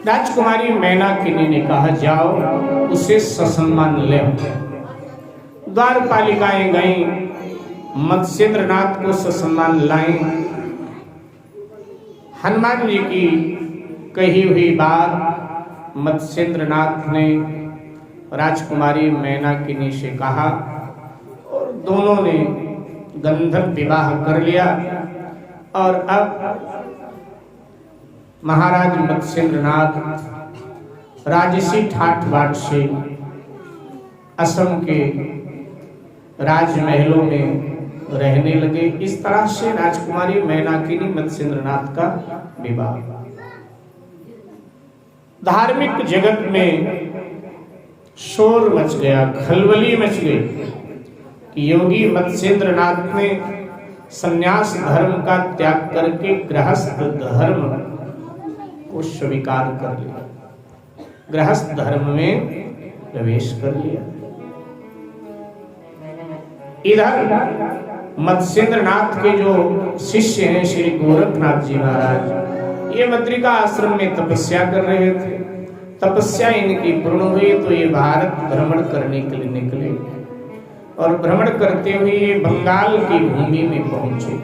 राजकुमारी मैनाकिनी ने कहा, जाओ उसे ससम्मान ले। द्वारपालिकाएं गईं, मत्स्येंद्रनाथ को ससम्मान लाएं। हनुमान जी की कही हुई बात मत्स्येंद्रनाथ ने राजकुमारी मैनाकिनी से कहा और दोनों ने गंधर्व विवाह कर लिया। और अब महाराज मत्स्येंद्रनाथ राजसी ठाठ बाट से असम के राजमहलों में रहने लगे। इस तरह से राजकुमारी मैनाकिनी मत्स्येंद्रनाथ का विवाह। धार्मिक जगत में शोर मच गया, खलबली मच गई कि योगी मत्स्येंद्रनाथ ने संन्यास धर्म का त्याग करके गृहस्थ धर्म को स्वीकार कर लिया, गृहस्थ धर्म में प्रवेश कर लिया। इधर मत्स्येंद्रनाथ के जो शिष्य हैं श्री गोरखनाथ जी महाराज, ये बद्रिका आश्रम में तपस्या कर रहे थे। तपस्या इनकी पूर्ण हुई तो ये भारत भ्रमण करने के लिए निकले और भ्रमण करते हुए ये बंगाल की भूमि में पहुंचे।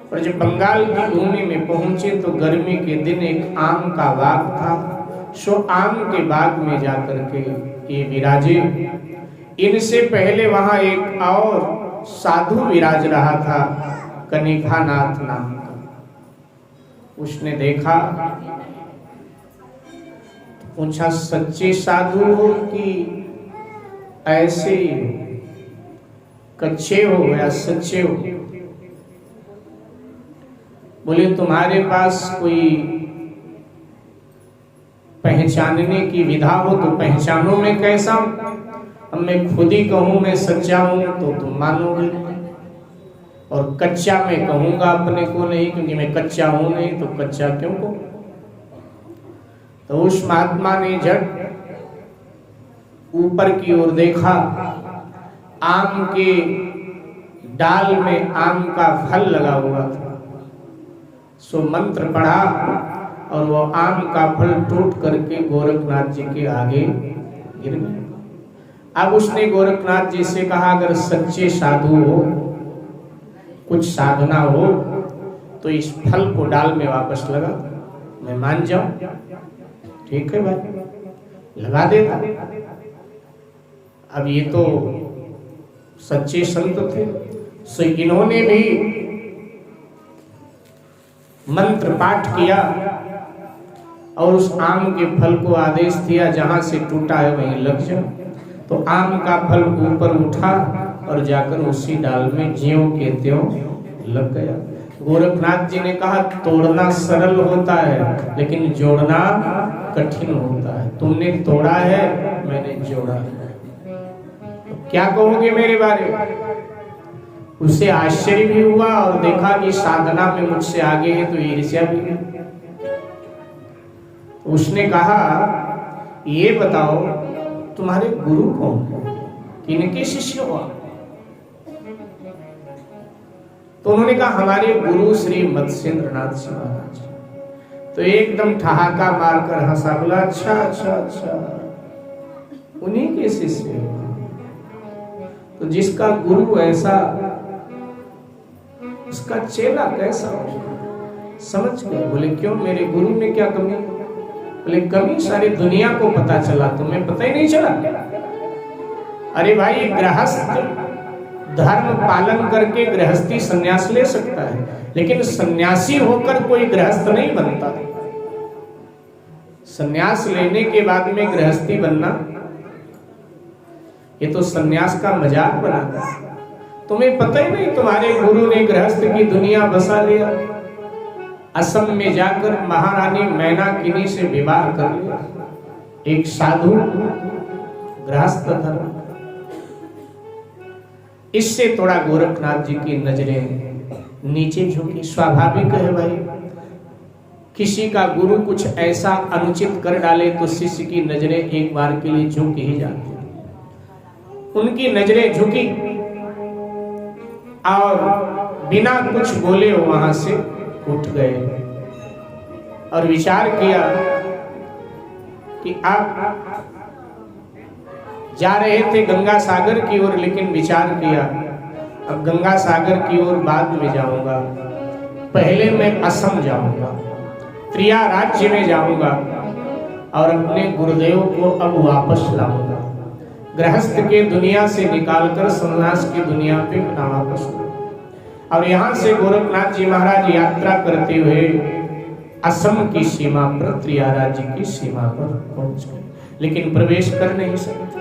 और जब बंगाल की भूमि में पहुंचे तो गर्मी के दिन एक आम का बाग था। सो आम के बाग में जाकर के ये विराजे। इनसे पहले वहां एक और साधु विराज रहा था, कनिकानाथ नाम का। उसने देखा, पूछा, सच्चे साधु हो कि ऐसे कच्चे हो या सच्चे हो? बोले, तुम्हारे पास कोई पहचानने की विधा हो तो पहचानो मैं कैसा। अब मैं खुद ही कहूं मैं सच्चा हूं तो तुम मानोगे, और कच्चा मैं कहूंगा अपने को नहीं, क्योंकि मैं कच्चा हूं नहीं तो कच्चा क्यों कहूं। तो उस महात्मा ने झट ऊपर की ओर देखा, आम के डाल में आम का फल लगा हुआ था। सो मंत्र पढ़ा और वो आम का फल टूट करके गोरखनाथ जी के आगे गिर गया। अब उसने गोरखनाथ जी से कहा, अगर सच्चे साधु हो, कुछ साधना हो तो इस फल को डाल में वापस लगा, मैं मान जाऊं। ठीक है भाई, लगा देता। अब ये तो सच्चे संत थे, सो इन्होंने भी मंत्र पाठ किया और उस आम के फल को आदेश दिया, जहां से टूटा है वहीं लग जाओ। तो आम का फल ऊपर उठा और जाकर उसी डाल में ज्यों के त्यों लग गया। गोरखनाथ जी ने कहा, तोड़ना सरल होता है लेकिन जोड़ना कठिन होता है। तुमने तोड़ा है, मैंने जोड़ा है, क्या कहोगे मेरे बारे में? उसे आश्चर्य भी हुआ और देखा कि साधना में मुझसे आगे है तो ईर्ष्या भी है। उसने कहा, ये बताओ तुम्हारे गुरु कौन, किनके शिष्य हो? तो उन्होंने कहा, हमारे गुरु श्री मत्स्येंद्रनाथ जी महाराज। तो एकदम ठहाका मारकर हंसा, बोला, अच्छा अच्छा अच्छा, उन्हीं के शिष्य हो। तो जिसका गुरु ऐसा, उसका चेला कैसा हो? समझ गए? बोले, क्यों, मेरे गुरु में क्या कमी? बोले, कमी सारी दुनिया को पता चला, तुम्हें पता ही नहीं चला। अरे भाई, गृहस्थ धर्म पालन करके गृहस्थी संन्यास ले सकता है, लेकिन सन्यासी होकर कोई गृहस्थ नहीं बनता। संन्यास लेने के बाद में गृहस्थी बनना, ये तो सन्यास का मजाक बनाता है। तुम्हें पता ही नहीं, तुम्हारे गुरु ने गृहस्थ की दुनिया बसा लिया। असम में जाकर महारानी मैनाकिनी से विवाह कर लिया, एक साधु गृहस्थ धर्म। इससे थोड़ा गोरखनाथ जी की नजरें नीचे झुकी। स्वाभाविक है भाई, किसी का गुरु कुछ ऐसा अनुचित कर डाले तो शिष्य की नजरें एक बार के लिए झुक ही जाती। उनकी नजरें झुकी और बिना कुछ बोले वहां से उठ गए। और विचार किया कि आप जा रहे थे गंगा सागर की ओर, लेकिन विचार किया अब गंगा सागर की ओर बाद में जाऊंगा, पहले मैं असम जाऊंगा, त्रिया राज्य में जाऊंगा और अपने गुरुदेव को अब वापस लाऊंगा, गृहस्थ के दुनिया से निकालकर सन्यास की दुनिया पे अपना वापस लाऊंगा। और यहाँ से गोरखनाथ जी महाराज यात्रा करते हुए असम की सीमा पर, त्रिया राज्य की सीमा पर पहुंच गए, लेकिन प्रवेश कर नहीं सकते।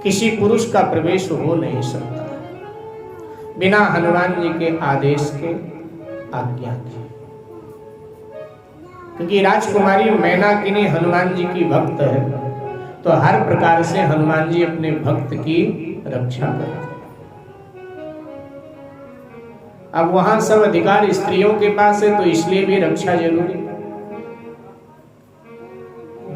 किसी पुरुष का प्रवेश हो नहीं सकता बिना हनुमान जी के आदेश के, आज्ञा के, क्योंकि राजकुमारी मैनाकिनी हनुमान जी की भक्त है, तो हर प्रकार से हनुमान जी अपने भक्त की रक्षा करते। अब वहां सब अधिकार स्त्रियों के पास है, तो इसलिए भी रक्षा जरूरी।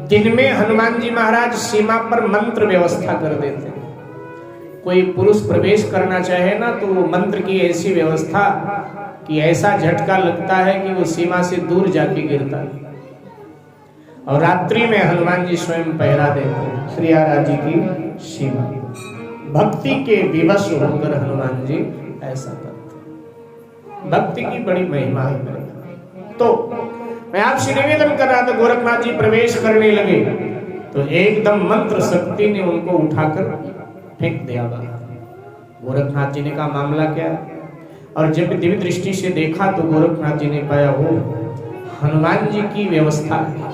दिन में हनुमान जी महाराज सीमा पर मंत्र व्यवस्था कर देते हैं। कोई पुरुष प्रवेश करना चाहे ना, तो वो मंत्र की ऐसी व्यवस्था कि ऐसा झटका लगता है कि वो सीमा से दूर जाके गिरता है। और रात्रि में हनुमान जी स्वयं पहरा देते हैं श्री राज्य की सीमा। भक्ति के विवश होकर हनुमान जी ऐसा करते। भक्ति की बड़ी महिमा है। तो मैं आपसे निवेदन कर रहा था, गोरखनाथ जी प्रवेश करने लगे तो एकदम मंत्र शक्ति ने उनको उठाकर फेंक दिया बाहर। गोरखनाथ जी ने कहा मामला क्या है? और जब दिव्य दृष्टि से देखा तो गोरखनाथ जी ने पाया वो हनुमान जी की व्यवस्था है,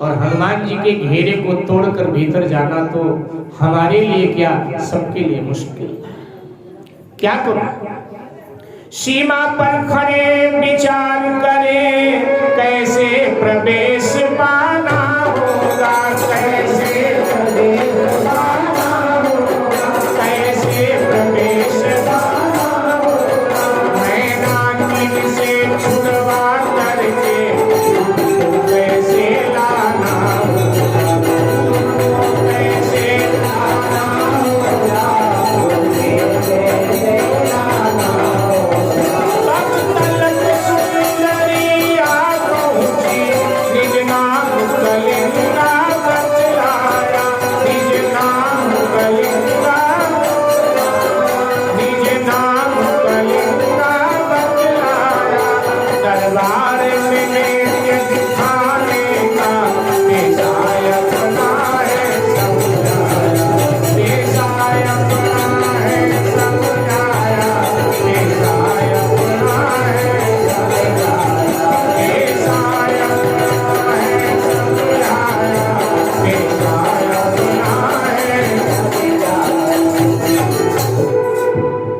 और हनुमान जी के घेरे को तोड़कर भीतर जाना तो हमारे लिए क्या, सबके लिए मुश्किल। क्या करो? सीमा पर खड़े विचार करे, कैसे प्रवेश पाना होगा, कैसे प्रवेश पाना होगा, कैसे प्रवेश पाना होगा। मैनाकिनी से छुड़वा करके कैसे लाना होगा, कैसे लाना होगा, कैसे लाना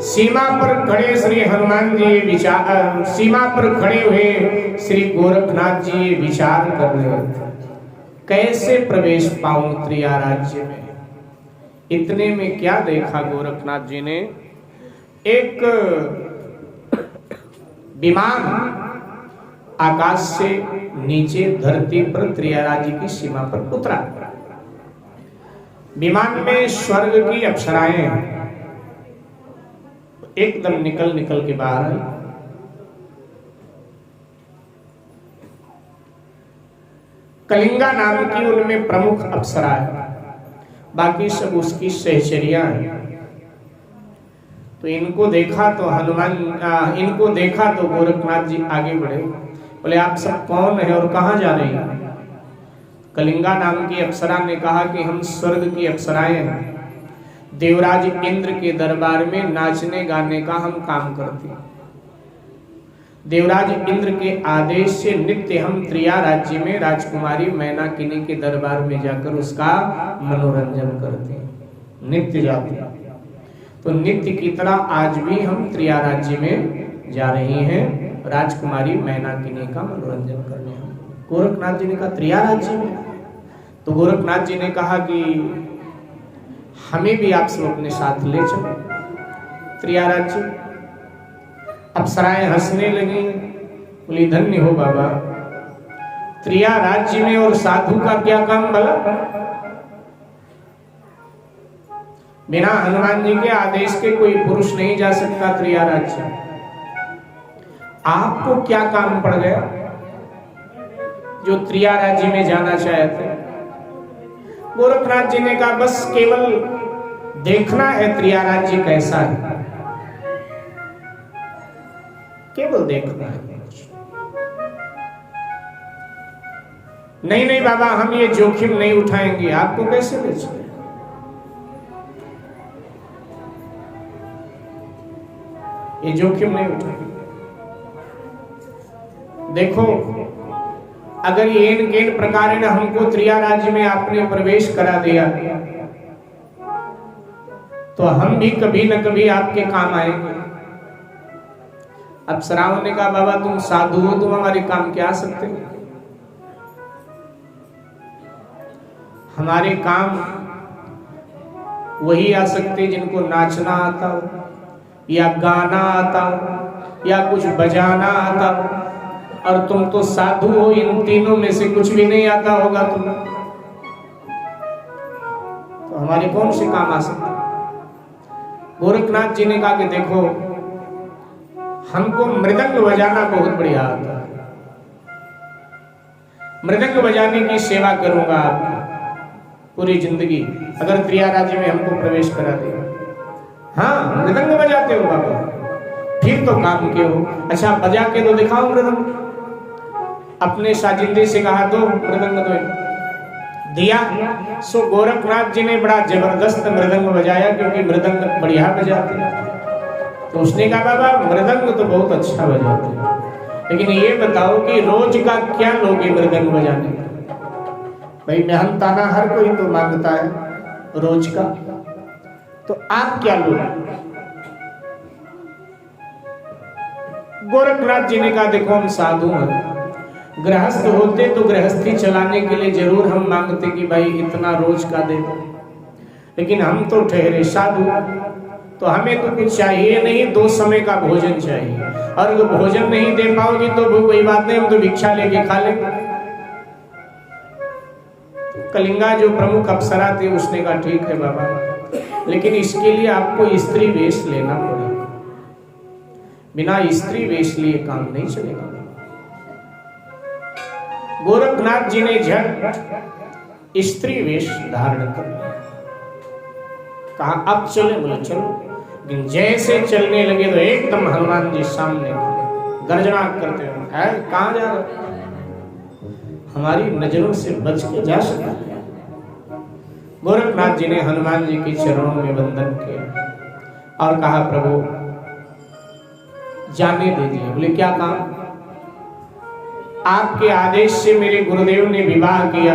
सीमा पर खड़े श्री हनुमान जी विचार, सीमा पर खड़े हुए श्री गोरखनाथ जी विचार कर रहे थे, कैसे प्रवेश पाऊं त्रिया राज्य में। इतने में क्या देखा गोरखनाथ जी ने, एक विमान आकाश से नीचे धरती पर त्रिया राज्य की सीमा पर उतरा। विमान में स्वर्ग की अप्सराएं हैं, एकदम निकल के बाहर आई। कलिंगा नाम की उनमें प्रमुख अप्सरा है, बाकी सब उसकी सहचरियां हैं। तो इनको देखा तो इनको देखा तो गोरखनाथ जी आगे बढ़े, बोले आप सब कौन है और कहां जा रही हैं? कलिंगा नाम की अप्सरा ने कहा कि हम स्वर्ग की अप्सराएं हैं, देवराज इंद्र के दरबार में नाचने गाने का हम काम करते हैं। देवराज इंद्र के आदेश से नित्य हम त्रिया राज्य में राजकुमारी मैनाकिनी के दरबार में जाकर उसका मनोरंजन करते हैं, नित्य जाते हैं। तो नित्य की तरह आज भी हम त्रिया राज्य में जा रहे हैं राजकुमारी मैनाकिनी का मनोरंजन करने। हम गोरखनाथ जी ने कहा त्रिया राज्य में? तो गोरखनाथ जी ने कहा कि हमें भी आप सब अपने साथ ले चलो त्रिया राज्य। अप्सराएं हंसने लगी, बोली धन्य हो बाबा, त्रिया राज्य में और साधु का क्या काम भला? बिना हनुमान जी के आदेश के कोई पुरुष नहीं जा सकता त्रिया राज्य। आपको क्या काम पड़ गया? जो त्रिया राज्य में जाना चाहते। गोरखनाथ जी ने कहा बस केवल देखना है त्रिया राज्य कैसा है, केवल देखना है। नहीं नहीं बाबा, हम ये जोखिम नहीं उठाएंगे, आपको कैसे बेचें? ये जोखिम नहीं उठाएंगे। देखो, अगर येन केन प्रकार ने हमको त्रिया राज्य में आपने प्रवेश करा दिया तो हम भी कभी न कभी आपके काम आएंगे। अप्सराओं ने कहा बाबा तुम साधु हो, तुम हमारे काम क्या आ सकते हो? हमारे काम वही आ सकते जिनको नाचना आता हो, या गाना आता हो, या कुछ बजाना आता हो। और तुम तो साधु हो, इन तीनों में से कुछ भी नहीं आता होगा तुम्हें, तो हमारे कौन से काम आ सकते? गोरखनाथ जी ने कहा कि देखो, हमको मृदंग बजाना बहुत बढ़िया आता है, मृदंग बजाने की सेवा करूंगा आपकी पूरी जिंदगी, अगर त्रिया राज्य में हमको प्रवेश करा दिया। हाँ, मृदंग बजाते हो बाबा, फिर तो काम के हो। अच्छा, बजा के तो दिखाओ मृदंग। अपने साजिंदे से कहा दो मृदंग, तो दिया। सो गोरखनाथ जी ने बड़ा जबरदस्त मृदंग बजाया, क्योंकि मृदंग बढ़िया बजाते हैं। तो उसने कहा बाबा मृदंग तो बहुत अच्छा बजाते हैं, लेकिन ये बताओ कि रोज का क्या लोगे मृदंग बजाने? भाई मेहनताना हर कोई तो मांगता है रोज का, तो आप क्या लोगे? गोरखनाथ जी ने कहा देखो, हम साधु हैं, गृहस्थ होते तो गृहस्थी चलाने के लिए जरूर हम मांगते कि भाई इतना रोज का दे दो, लेकिन हम तो ठहरे साधु, तो हमें तो कुछ चाहिए नहीं, 2 समय का भोजन चाहिए। और अगर भोजन नहीं दे पाओगी तो कोई बात नहीं, हम तो भिक्षा लेके खा लेंगे। तो कलिंगा जो प्रमुख अप्सरा थे उसने कहा ठीक है बाबा, लेकिन इसके लिए आपको स्त्री वेश लेना पड़ेगा, बिना स्त्री वेश लिए काम नहीं चलेगा। गोरखनाथ जी ने झट स्त्री वेश धारण कर लिया। कहा अब चले? बोले चलो। लेकिन जैसे चलने लगे तो एकदम हनुमान जी सामने गर्जना करते हुए, है कहां जा रहे? हमारी नजरों से बच के जा सकते? गोरखनाथ जी ने हनुमान जी के चरणों में वंदन किया और कहा प्रभु जाने दीजिए। बोले क्या काम? आपके आदेश से मेरे गुरुदेव ने विवाह किया,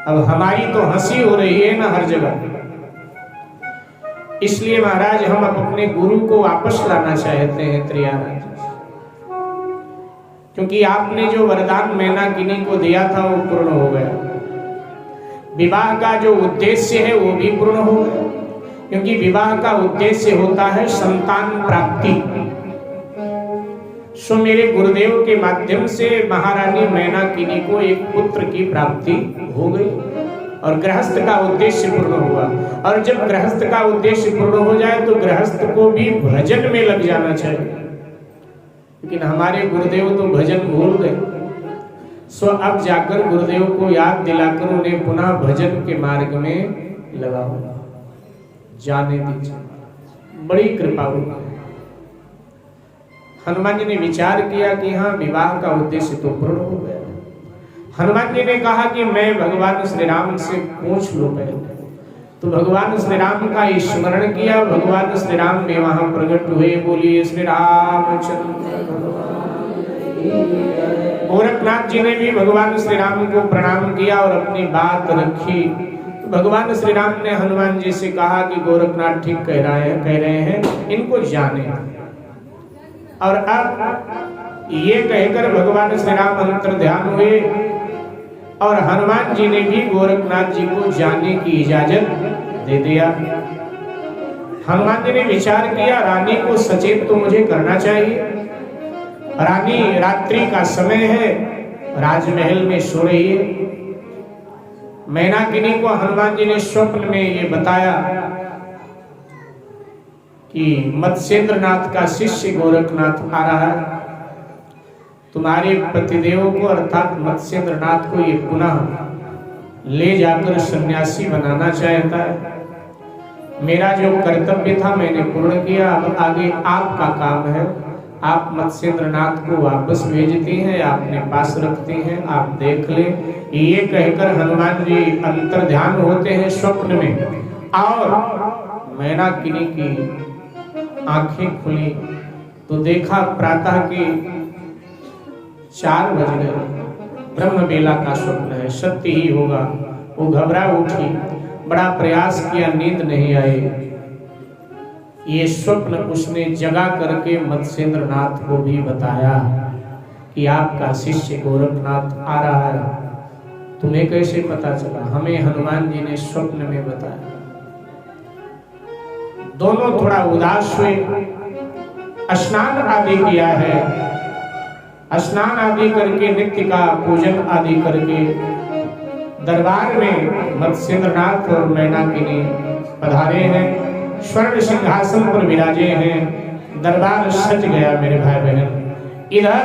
अब हमारी तो हंसी हो रही है ना हर जगह, इसलिए महाराज हम अपने गुरु को वापस लाना चाहते हैं त्रिया राज्य, क्योंकि आपने जो वरदान मैनाकिनी को दिया था वो पूर्ण हो गया, विवाह का जो उद्देश्य है वो भी पूर्ण हो गया, क्योंकि विवाह का उद्देश्य होता है संतान प्राप्ति। सो मेरे गुरुदेव के माध्यम से महारानी मैनाकिनी को एक पुत्र की प्राप्ति हो गई और गृहस्थ का उद्देश्य पूर्ण हुआ। और जब गृहस्थ का उद्देश्य पूर्ण हो जाए तो गृहस्थ को भी भजन में लग जाना चाहिए, लेकिन हमारे गुरुदेव तो भजन भूल गए। सो अब जाकर गुरुदेव को याद दिलाकर उन्हें पुनः भजन के मार्ग में लगाओ, जाने दीजिए। बड़ी कृपा हुई। हनुमान जी ने विचार किया कि हाँ विवाह का उद्देश्य तो पूर्ण हो गया। हनुमान जी ने कहा कि मैं भगवान श्री राम से पूछ लो पहले। तो भगवान श्री राम का स्मरण किया, भगवान श्री राम भी वहां प्रकट हुए। बोलिए श्री रामचंद्र भगवान। गोरखनाथ जी ने भी भगवान श्री राम को प्रणाम किया और अपनी बात रखी। भगवान श्री राम ने हनुमान जी से कहा कि गोरखनाथ ठीक कह रहे हैं, इनको जाने। और अब ये कहकर भगवान श्री राम अंतर ध्यान हुए और हनुमान जी ने भी गोरखनाथ जी को जाने की इजाजत दे दिया। हनुमान जी ने विचार किया रानी को सचेत तो मुझे करना चाहिए। रानी रात्रि का समय है, राजमहल में सो रही है। मैनाकिनी को हनुमान जी ने स्वप्न में ये बताया कि मत्स्येंद्रनाथ का शिष्य गोरखनाथ आ रहा है। तुम्हारे पतिदेव को अर्थात मत्स्येंद्रनाथ को ये पुनः ले जाकर सन्यासी बनाना चाहता है। मेरा जो कर्तव्य था मैंने पूर्ण किया, अब आगे आपका काम है। आप मत्स्येंद्रनाथ को वापस भेजती हैं, अपने पास रखती हैं, आप देख लें। ये कहकर हनुमान जी अंतर ध्यान होते हैं स्वप्न में, और मैनाकिनी की आंखें खुली तो देखा प्रातः के 4 बज गए। ब्रह्म बेला का स्वप्न है, सत्य ही होगा। वो घबरा उठी, बड़ा प्रयास किया, नींद नहीं आई। ये स्वप्न उसने जगा करके मत्स्येंद्रनाथ को भी बताया कि आपका शिष्य गोरखनाथ आ रहा है। तुम्हें कैसे पता चला? हमें हनुमान जी ने स्वप्न में बताया। दोनों थोड़ा उदास हुए, स्नान आदि किया है। स्नान आदि करके नित्य का पूजन आदि करके दरबार में मत्स्येंद्रनाथ और मैनाकिनी पधारे हैं, स्वर्ण सिंहासन पर विराजे हैं। दरबार सज गया मेरे भाई बहन। इधर